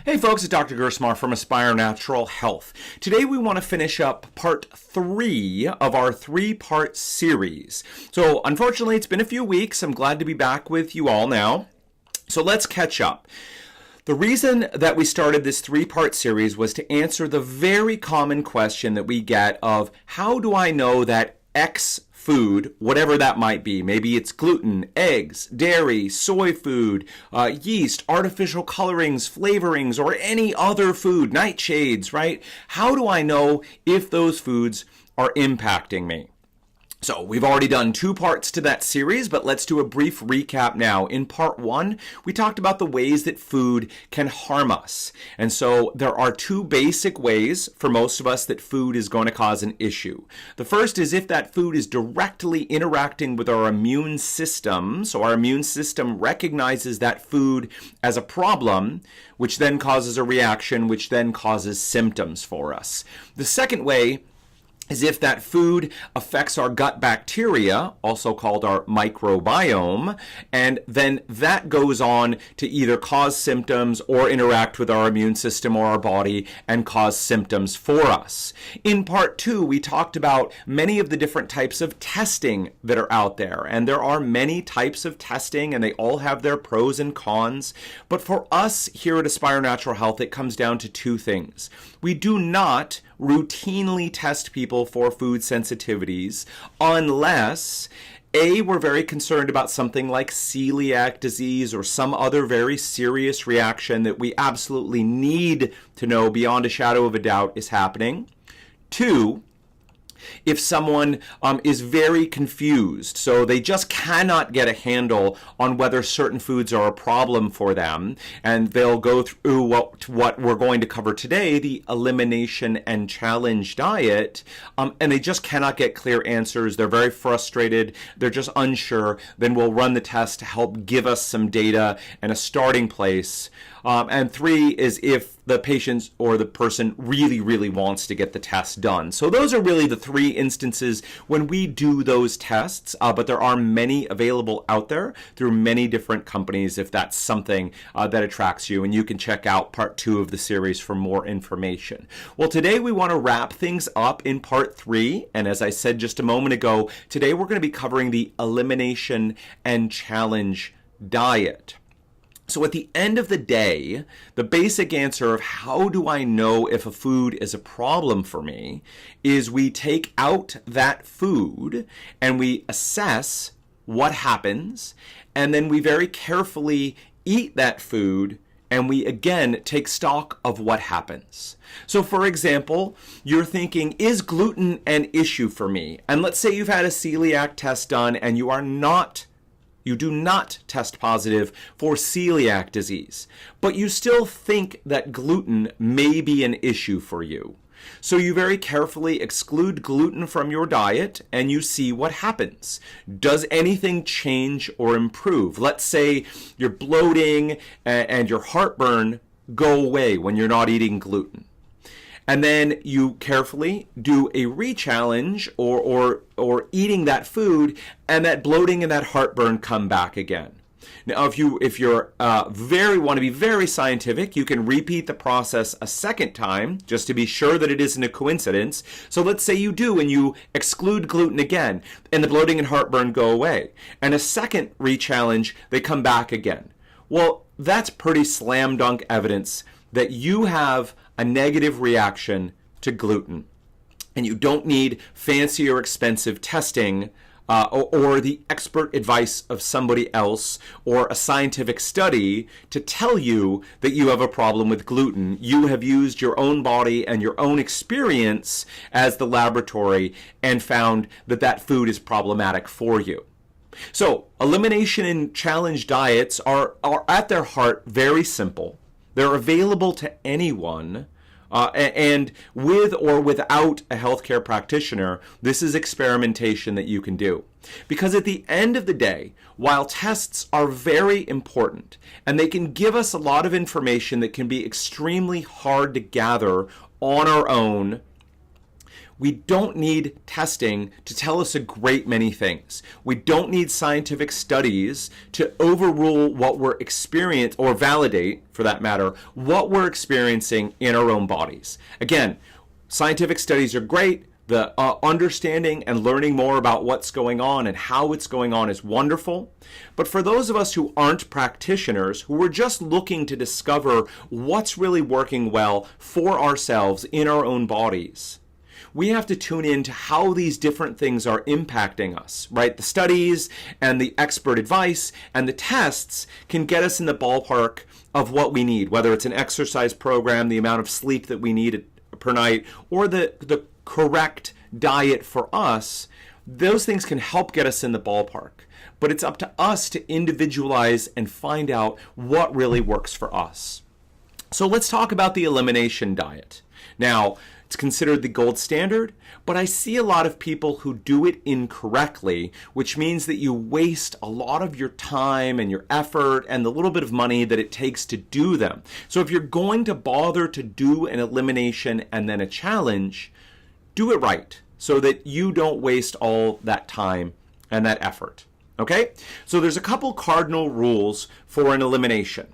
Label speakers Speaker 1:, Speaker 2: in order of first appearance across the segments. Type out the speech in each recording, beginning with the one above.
Speaker 1: Hey folks, it's Dr. Gerstmar from Aspire Natural Health. Today we want to finish up part 3 of our 3-part series. So unfortunately it's been a few weeks. I'm glad to be back with you all now. So let's catch up. The reason that we started this 3-part series was to answer the very common question that we get of how do I know that X food, whatever that might be, maybe it's gluten, eggs, dairy, soy food, yeast, artificial colorings, flavorings, or any other food, nightshades, right? How do I know if those foods are impacting me? So we've already done 2 parts to that series, but let's do a brief recap now. In part 1, we talked about the ways that food can harm us. And so there are 2 basic ways for most of us that food is going to cause an issue. The first is if that food is directly interacting with our immune system. So our immune system recognizes that food as a problem, which then causes a reaction, which then causes symptoms for us. The second way is if that food affects our gut bacteria, also called our microbiome, and then that goes on to either cause symptoms or interact with our immune system or our body and cause symptoms for us. In part 2, we talked about many of the different types of testing that are out there, and there are many types of testing, and they all have their pros and cons. But for us here at Aspire Natural Health, it comes down to 2 things. We do not routinely test people for food sensitivities unless we're very concerned about something like celiac disease or some other very serious reaction that we absolutely need to know beyond a shadow of a doubt is happening. 2, if someone is very confused, so they just cannot get a handle on whether certain foods are a problem for them, and they'll go through what we're going to cover today, the Elimination-Challenge diet, and they just cannot get clear answers. They're very frustrated. They're just unsure. Then we'll run the test to help give us some data and a starting place. And 3 is if the patient or the person really wants to get the test done. So those are really the 3 instances when we do those tests, but there are many available out there through many different companies if that's something that attracts you, and you can check out part 2 of the series for more information. Well, today we want to wrap things up in part 3, and as I said just a moment ago, today we're going to be covering the Elimination-Challenge diet. So at the end of the day, the basic answer of how do I know if a food is a problem for me is we take out that food and we assess what happens, and then we very carefully eat that food and we again take stock of what happens. So for example, you're thinking, is gluten an issue for me? And let's say you've had a celiac test done and you do not test positive for celiac disease, but you still think that gluten may be an issue for you. So you very carefully exclude gluten from your diet and you see what happens. Does anything change or improve? Let's say your bloating and your heartburn go away when you're not eating gluten. And then you carefully do a re-challenge or eating that food, and that bloating and that heartburn come back again. Now, if you want to be very scientific, you can repeat the process a second time just to be sure that it isn't a coincidence. So let's say you do and you exclude gluten again, and the bloating and heartburn go away. And a second re-challenge, they come back again. Well, that's pretty slam dunk evidence that you have a negative reaction to gluten, and you don't need fancy or expensive testing or the expert advice of somebody else or a scientific study to tell you that you have a problem with gluten. You have used your own body and your own experience as the laboratory and found that that food is problematic for you. So elimination and challenge diets are at their heart very simple. They're available to anyone, and with or without a healthcare practitioner, this is experimentation that you can do. Because at the end of the day, while tests are very important, and they can give us a lot of information that can be extremely hard to gather on our own, We don't need testing to tell us a great many things. We don't need scientific studies to overrule what we're experiencing, or validate, for that matter, what we're experiencing in our own bodies. Again, scientific studies are great. The understanding and learning more about what's going on and how it's going on is wonderful. But for those of us who aren't practitioners, who are just looking to discover what's really working well for ourselves in our own bodies, we have to tune in to how these different things are impacting us, right? The studies and the expert advice and the tests can get us in the ballpark of what we need, whether it's an exercise program, the amount of sleep that we need per night, or the correct diet for us. Those things can help get us in the ballpark. But it's up to us to individualize and find out what really works for us. So let's talk about the elimination diet. Now, it's considered the gold standard, but I see a lot of people who do it incorrectly, which means that you waste a lot of your time and your effort and the little bit of money that it takes to do them. So if you're going to bother to do an elimination and then a challenge, do it right so that you don't waste all that time and that effort. Okay? So there's a couple cardinal rules for an elimination.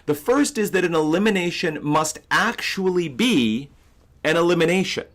Speaker 1: The first is that an elimination must actually be an elimination.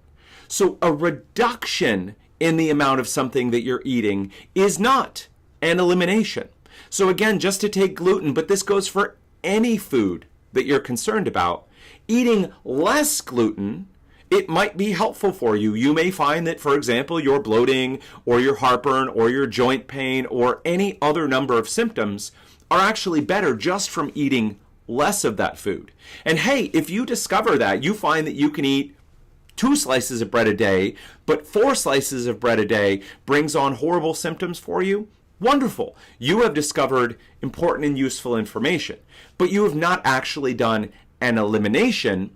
Speaker 1: So a reduction in the amount of something that you're eating is not an elimination. So again, just to take gluten, but this goes for any food that you're concerned about, eating less gluten, it might be helpful for you. You may find that, for example, your bloating or your heartburn or your joint pain or any other number of symptoms are actually better just from eating less of that food. And hey, if you discover that, you find that you can eat 2 slices of bread a day, but 4 slices of bread a day brings on horrible symptoms for you, wonderful. You have discovered important and useful information, but you have not actually done an elimination.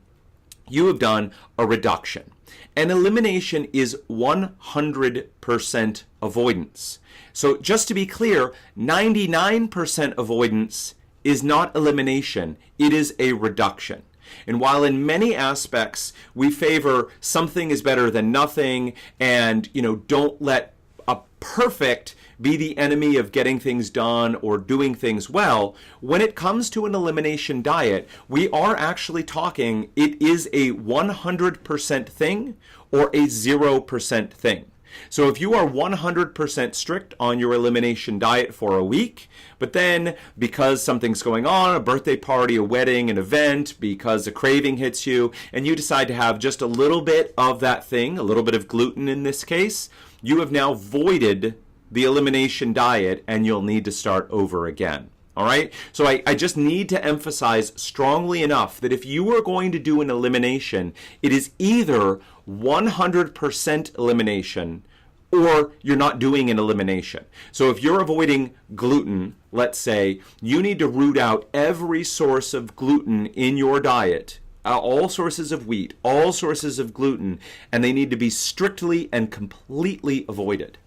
Speaker 1: You have done a reduction. An elimination is 100% avoidance. So just to be clear, 99% avoidance is not elimination. It is a reduction. And while in many aspects we favor something is better than nothing and, don't let a perfect be the enemy of getting things done or doing things well, when it comes to an elimination diet, we are actually talking it is a 100% thing or a 0% thing. So if you are 100% strict on your elimination diet for a week, but then because something's going on, a birthday party, a wedding, an event, because a craving hits you, and you decide to have just a little bit of that thing, a little bit of gluten in this case, you have now voided the elimination diet and you'll need to start over again. All right? So I just need to emphasize strongly enough that if you are going to do an elimination, it is either 100% elimination or you're not doing an elimination. So if you're avoiding gluten, let's say, you need to root out every source of gluten in your diet, all sources of wheat, all sources of gluten, and they need to be strictly and completely avoided.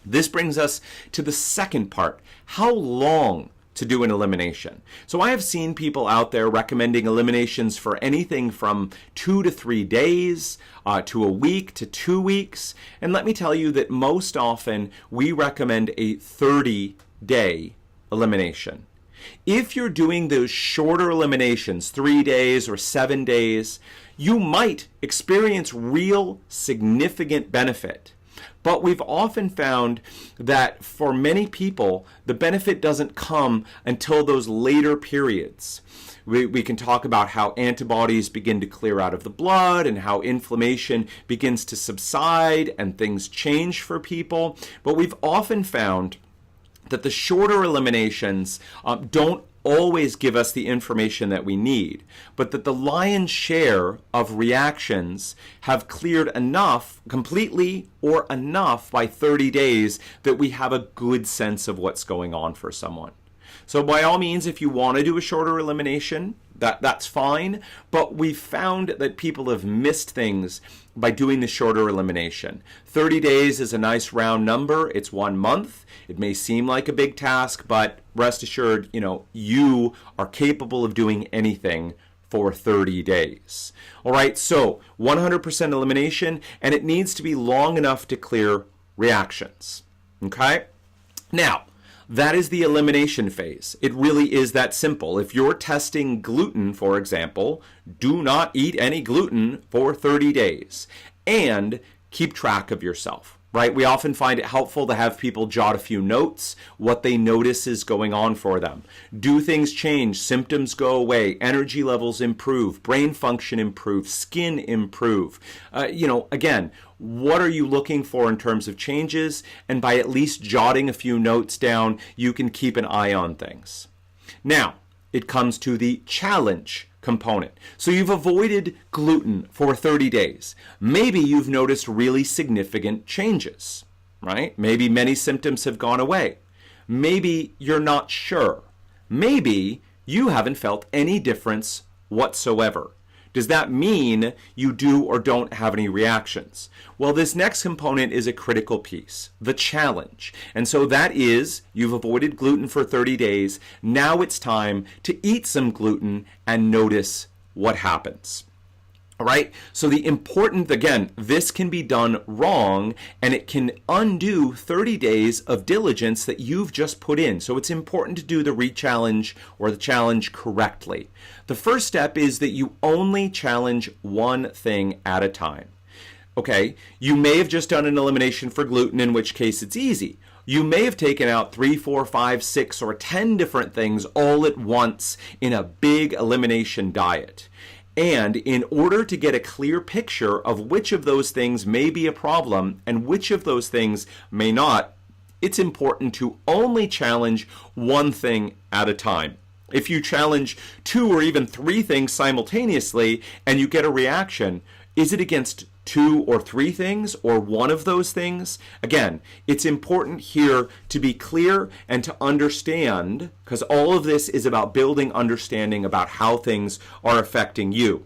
Speaker 1: This brings us to the second part. How long to do an elimination? So I have seen people out there recommending eliminations for anything from 2 to 3 days, to a week, to 2 weeks. And let me tell you that most often we recommend a 30-day elimination. If you're doing those shorter eliminations, 3 days or 7 days, you might experience real significant benefit. But we've often found that for many people, the benefit doesn't come until those later periods. We can talk about how antibodies begin to clear out of the blood and how inflammation begins to subside and things change for people. But we've often found that the shorter eliminations don't always give us the information that we need, but that the lion's share of reactions have cleared enough, completely or enough by 30 days that we have a good sense of what's going on for someone. So by all means, if you want to do a shorter elimination, that's fine, but we've found that people have missed things by doing the shorter elimination. 30 days is a nice round number. It's 1 month. It may seem like a big task, but rest assured, you are capable of doing anything for 30 days. All right, so 100% elimination, and it needs to be long enough to clear reactions. Okay? Now, that is the elimination phase. It really is that simple. If you're testing gluten, for example, do not eat any gluten for 30 days and keep track of yourself. Right? We often find it helpful to have people jot a few notes, what they notice is going on for them. Do things change? Symptoms go away, energy levels improve, brain function improve, skin improve. Again, what are you looking for in terms of changes? And by at least jotting a few notes down, you can keep an eye on things. Now, it comes to the challenge component. So you've avoided gluten for 30 days. Maybe you've noticed really significant changes, right? Maybe many symptoms have gone away. Maybe you're not sure. Maybe you haven't felt any difference whatsoever. Does that mean you do or don't have any reactions? Well, this next component is a critical piece, the challenge. And so that is, you've avoided gluten for 30 days. Now it's time to eat some gluten and notice what happens. All right, so the important, again, this can be done wrong and it can undo 30 days of diligence that you've just put in. So it's important to do the re-challenge or the challenge correctly. The first step is that you only challenge one thing at a time. Okay, you may have just done an elimination for gluten, in which case it's easy. You may have taken out 3, 4, 5, 6, or 10 different things all at once in a big elimination diet. And in order to get a clear picture of which of those things may be a problem and which of those things may not, it's important to only challenge one thing at a time. If you challenge 2 or even 3 things simultaneously and you get a reaction, is it against 2 or 3 things or one of those things? Again, it's important here to be clear and to understand, because all of this is about building understanding about how things are affecting you.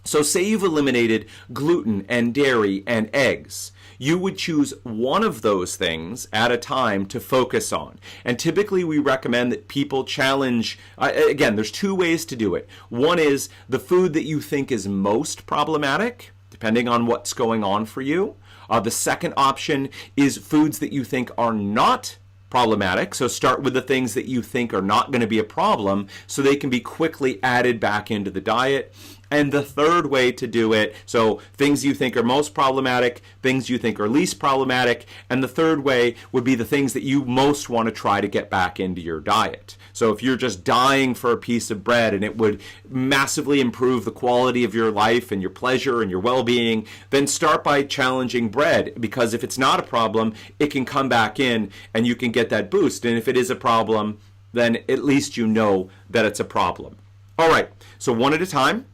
Speaker 1: So say you've eliminated gluten and dairy and eggs. You would choose one of those things at a time to focus on. And typically we recommend that people challenge, again, there's 2 ways to do it. One is the food that you think is most problematic, depending on what's going on for you. The second option is foods that you think are not problematic. So start with the things that you think are not going to be a problem so they can be quickly added back into the diet. And the third way to do it, so things you think are most problematic, things you think are least problematic, and the third way would be the things that you most want to try to get back into your diet. So if you're just dying for a piece of bread and it would massively improve the quality of your life and your pleasure and your well-being, then start by challenging bread, because if it's not a problem, it can come back in and you can get that boost. And if it is a problem, then at least you know that it's a problem. All right, so one at a time.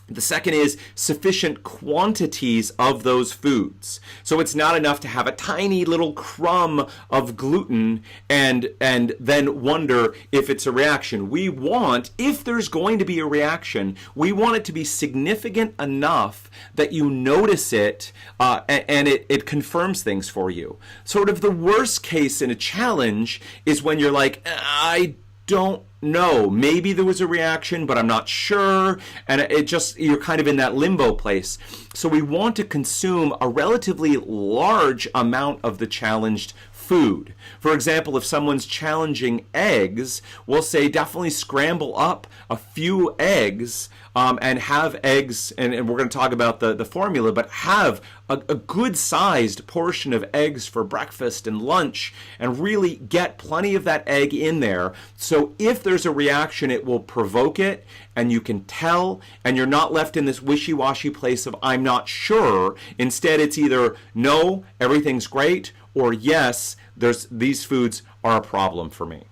Speaker 1: The second is sufficient quantities of those foods. So it's not enough to have a tiny little crumb of gluten and then wonder if it's a reaction. We want, if there's going to be a reaction, we want it to be significant enough that you notice it and it confirms things for you. Sort of the worst case in a challenge is when you're like, I don't know, maybe there was a reaction, but I'm not sure, and you're kind of in that limbo place. So we want to consume a relatively large amount of the challenged food. For example, if someone's challenging eggs, we'll say definitely scramble up a few eggs and have eggs, and we're going to talk about the formula, but have a good sized portion of eggs for breakfast and lunch and really get plenty of that egg in there. So if there's a reaction, it will provoke it and you can tell, and you're not left in this wishy-washy place of I'm not sure. Instead, it's either no, everything's great, or yes, these foods are a problem for me.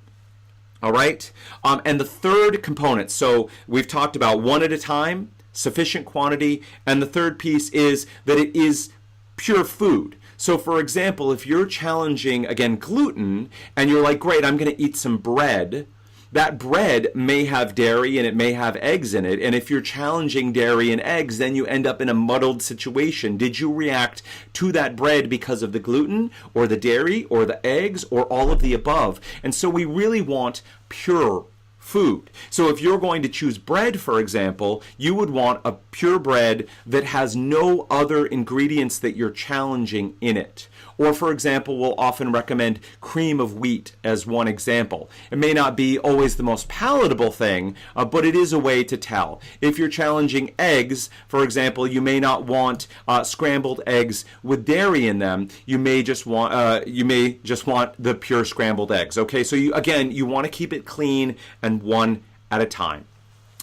Speaker 1: All right? And the third component, so we've talked about one at a time, sufficient quantity, and the third piece is that it is pure food. So for example, if you're challenging, again, gluten, and you're like, great, I'm going to eat some bread, that bread may have dairy and it may have eggs in it. And if you're challenging dairy and eggs, then you end up in a muddled situation. Did you react to that bread because of the gluten or the dairy or the eggs or all of the above? And so we really want pure food. So if you're going to choose bread, for example, you would want a pure bread that has no other ingredients that you're challenging in it. Or, for example, we'll often recommend cream of wheat as one example. It may not be always the most palatable thing, but it is a way to tell. If you're challenging eggs, for example, you may not want scrambled eggs with dairy in them. You may just want the pure scrambled eggs. Okay, so you want to keep it clean and one at a time.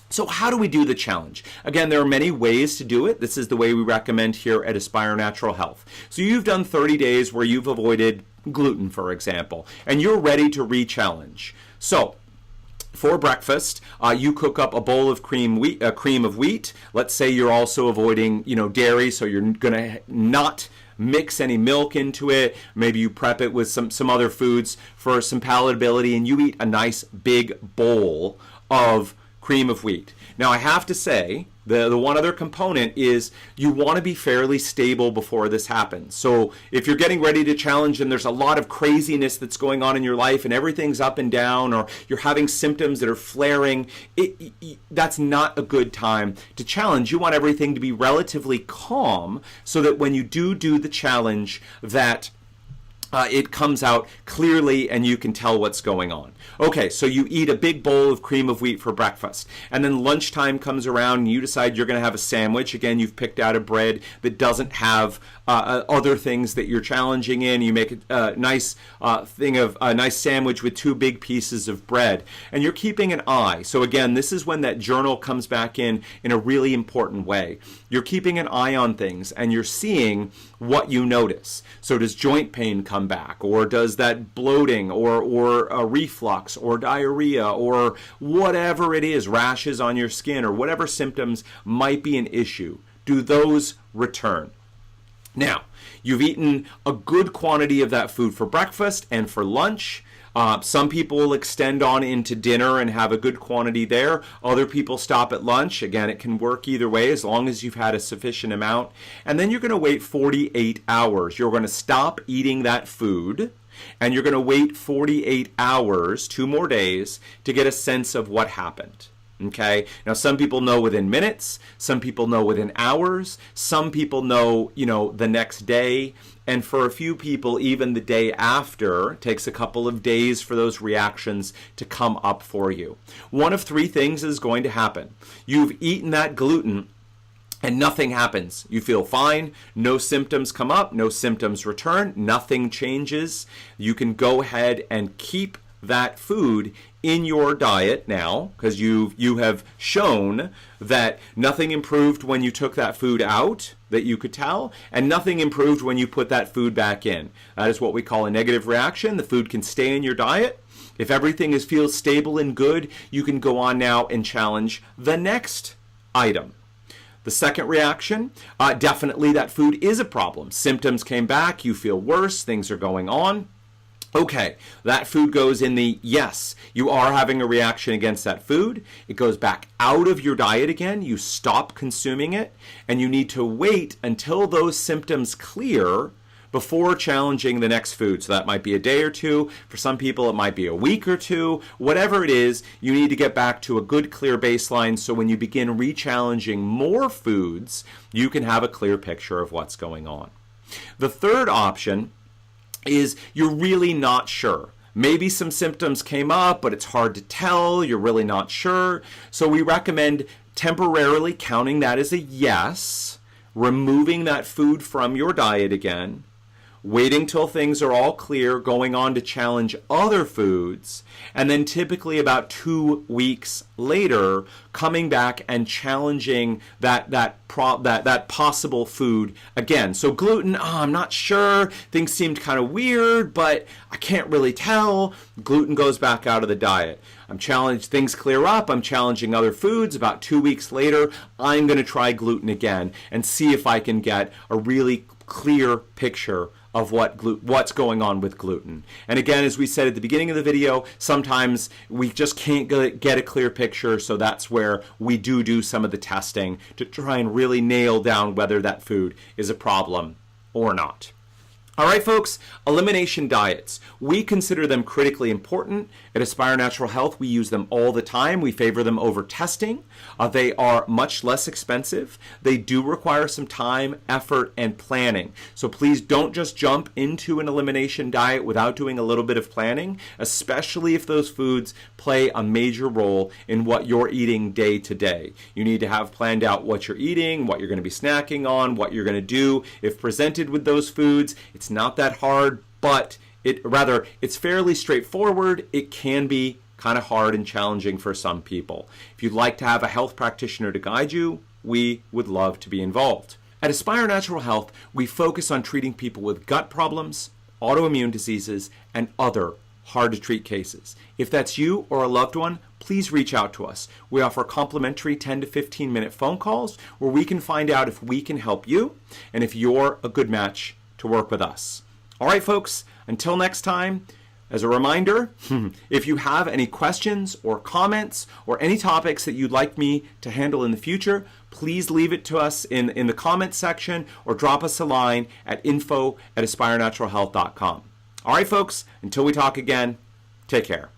Speaker 1: So how do we do the challenge? Again, there are many ways to do it. This is the way we recommend here at Aspire Natural Health. So you've done 30 days where you've avoided gluten, for example, and you're ready to re-challenge. So for breakfast, you cook up a bowl of cream of wheat. Let's say you're also avoiding, dairy, so you're going to not mix any milk into it. Maybe you prep it with some other foods for some palatability, and you eat a nice big bowl of cream of wheat. Now, I have to say, the one other component is you want to be fairly stable before this happens. So if you're getting ready to challenge and there's a lot of craziness that's going on in your life and everything's up and down, or you're having symptoms that are flaring, that's not a good time to challenge. You want everything to be relatively calm so that when you do the challenge, that it comes out clearly and you can tell what's going on. Okay, so you eat a big bowl of cream of wheat for breakfast, and then lunchtime comes around and you decide you're going to have a sandwich. Again, you've picked out a bread that doesn't have other things that you're challenging in. You make a nice nice sandwich with 2 big pieces of bread, and you're keeping an eye. So again, this is when that journal comes back in a really important way. You're keeping an eye on things and you're seeing what you notice. So does joint pain come back, or does that bloating or a reflux or diarrhea or whatever it is, rashes on your skin or whatever symptoms might be an issue? Do those return? Now, you've eaten a good quantity of that food for breakfast and for lunch. Some people will extend on into dinner and have a good quantity there. Other people stop at lunch. Again, it can work either way as long as you've had a sufficient amount. And then you're going to wait 48 hours. You're going to stop eating that food, and you're going to wait 48 hours, 2 more days, to get a sense of what happened. Okay, now some people know within minutes, some people know within hours, some people know, the next day, and for a few people, even the day after. It takes a couple of days for those reactions to come up for you. One of 3 things is going to happen. You've eaten that gluten and nothing happens. You feel fine, no symptoms come up, no symptoms return, nothing changes. You can go ahead and keep that food in your diet now, because you have shown that nothing improved when you took that food out, that you could tell, and nothing improved when you put that food back in. That is what we call a negative reaction. The food can stay in your diet. If everything feels stable and good, you can go on now and challenge the next item. The second reaction, definitely that food is a problem. Symptoms came back, you feel worse, things are going on. Okay, that food goes in the yes, you are having a reaction against that food. It goes back out of your diet again. You stop consuming it, and you need to wait until those symptoms clear before challenging the next food. So that might be a day or 2. For some people, it might be a week or 2. Whatever it is, you need to get back to a good, clear baseline so when you begin re-challenging more foods, you can have a clear picture of what's going on. The third option is you're really not sure. Maybe some symptoms came up, but it's hard to tell. You're really not sure. So we recommend temporarily counting that as a yes, removing that food from your diet again, waiting till things are all clear, going on to challenge other foods, and then typically about 2 weeks later, coming back and challenging that possible food again. So gluten, I'm not sure, things seemed kind of weird, but I can't really tell. Gluten goes back out of the diet. I'm challenged, things clear up, I'm challenging other foods. About 2 weeks later, I'm going to try gluten again and see if I can get a really clear picture of what's going on with gluten. And again, as we said at the beginning of the video, sometimes we just can't get a clear picture, so that's where we do some of the testing to try and really nail down whether that food is a problem or not. All right, folks, elimination diets. We consider them critically important. At Aspire Natural Health, we use them all the time. We favor them over testing. They are much less expensive. They do require some time, effort, and planning. So please don't just jump into an elimination diet without doing a little bit of planning, especially if those foods play a major role in what you're eating day to day. You need to have planned out what you're eating, what you're going to be snacking on, what you're going to do if presented with those foods. It's not that hard, but it's fairly straightforward. It can be kind of hard and challenging for some people. If you'd like to have a health practitioner to guide you, we would love to be involved. At Aspire Natural Health, we focus on treating people with gut problems, autoimmune diseases, and other hard to treat cases. If that's you or a loved one, please reach out to us. We offer complimentary 10 to 15 minute phone calls where we can find out if we can help you and if you're a good match to work with us. All right, folks, until next time, as a reminder, if you have any questions or comments or any topics that you'd like me to handle in the future, please leave it to us in the comments section or drop us a line at info@aspirenaturalhealth.com. All right, folks, until we talk again, take care.